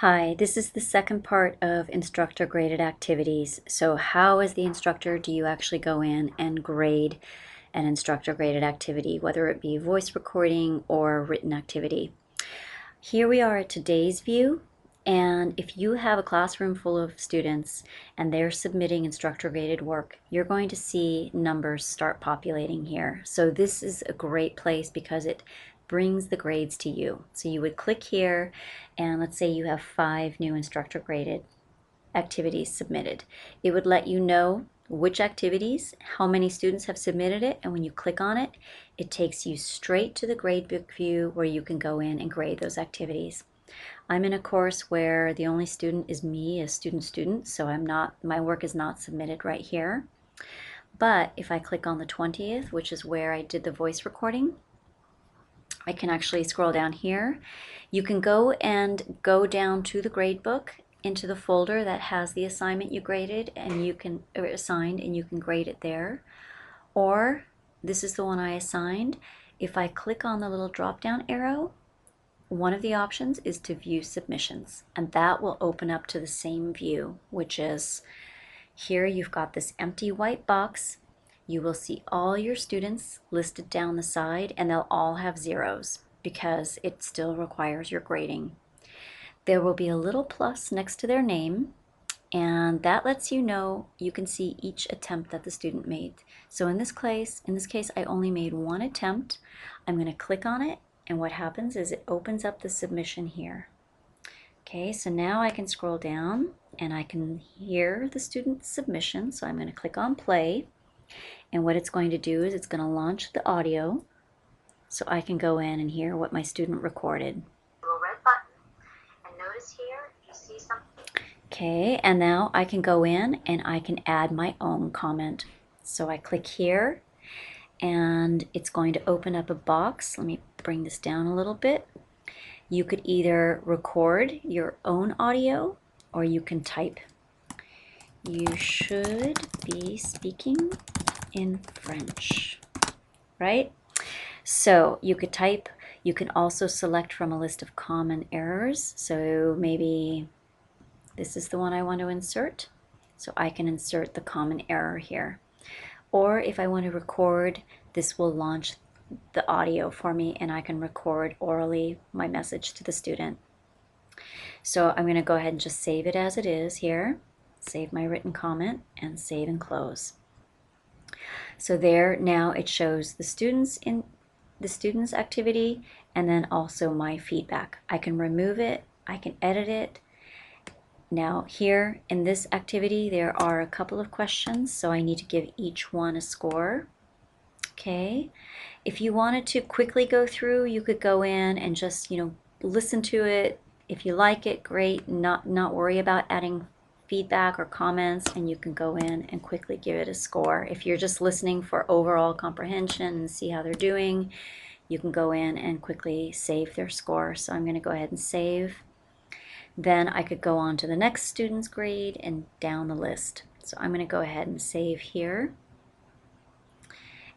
Hi, this is the second part of instructor-graded activities. So how as the instructor do you actually go in and grade an instructor-graded activity, whether it be voice recording or written activity? Here we are at today's view, and if you have a classroom full of students and they're submitting instructor-graded work, you're going to see numbers start populating here. So this is a great place because it brings the grades to you. So you would click here, and let's say you have 5 new instructor-graded activities submitted. It would let you know which activities, how many students have submitted it, and when you click on it, it takes you straight to the gradebook view where you can go in and grade those activities. I'm in a course where the only student is me, a student, so my work is not submitted right here. But if I click on the 20th, which is where I did the voice recording, I can actually scroll down here. You can go down to the gradebook into the folder that has the assignment you graded and you can assigned and you can grade it there. Or this is the one I assigned. If I click on the little drop down arrow, one of the options is to view submissions, and that will open up to the same view, which is here you've got this empty white box. You will see all your students listed down the side, and they'll all have zeros because it still requires your grading. There will be a little plus next to their name, and that lets you know you can see each attempt that the student made. So in this case, I only made one attempt. I'm going to click on it, and what happens is it opens up the submission here. Okay, so now I can scroll down and I can hear the student's submission. So I'm going to click on play, and what it's going to do is it's going to launch the audio so I can go in and hear what my student recorded. Little red button, and notice here you see something. Okay, and now I can go in and I can add my own comment. So I click here and it's going to open up a box. Let me bring this down a little bit. You could either record your own audio or you can type. You should be speaking in French, right? So you could type. You can also select from a list of common errors. So maybe this is the one I want to insert. So I can insert the common error here. Or if I want to record, this will launch the audio for me and I can record orally my message to the student. So I'm going to go ahead and just save it as it is here. Save my written comment and save and close. So there now it shows the students activity and then also my feedback. I can remove it, I can edit it. Now here in this activity there are a couple of questions, so I need to give each one a score. Okay, if you wanted to quickly go through, you could go in and just listen to it. If you like it, great. Not worry about adding feedback or comments, and you can go in and quickly give it a score. If you're just listening for overall comprehension and see how they're doing, you can go in and quickly save their score. So I'm going to go ahead and save. Then I could go on to the next student's grade and down the list. So I'm going to go ahead and save here.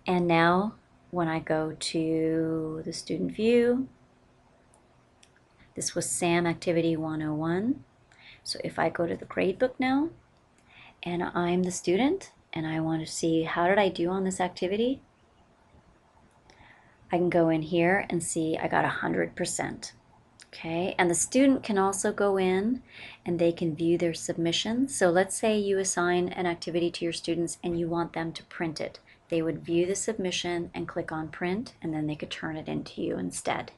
And now when I go to the student view, this was SAM Activity 101. So if I go to the gradebook now, and I'm the student, and I want to see how did I do on this activity, I can go in here and see I got 100%. Okay, and the student can also go in and they can view their submission. So let's say you assign an activity to your students and you want them to print it. They would view the submission and click on print, and then they could turn it into you instead.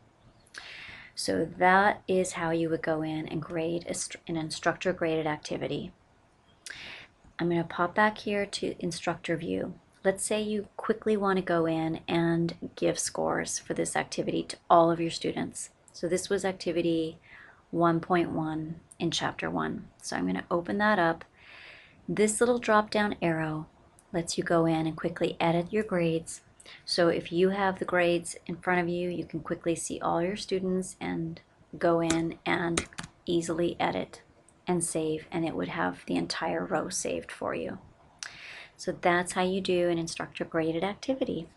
So that is how you would go in and grade an instructor-graded activity. I'm going to pop back here to instructor view. Let's say you quickly want to go in and give scores for this activity to all of your students. So this was activity 1.1 in chapter 1. So I'm going to open that up. This little drop down arrow lets you go in and quickly edit your grades. So if you have the grades in front of you, you can quickly see all your students and go in and easily edit and save, and it would have the entire row saved for you. So that's how you do an instructor graded activity.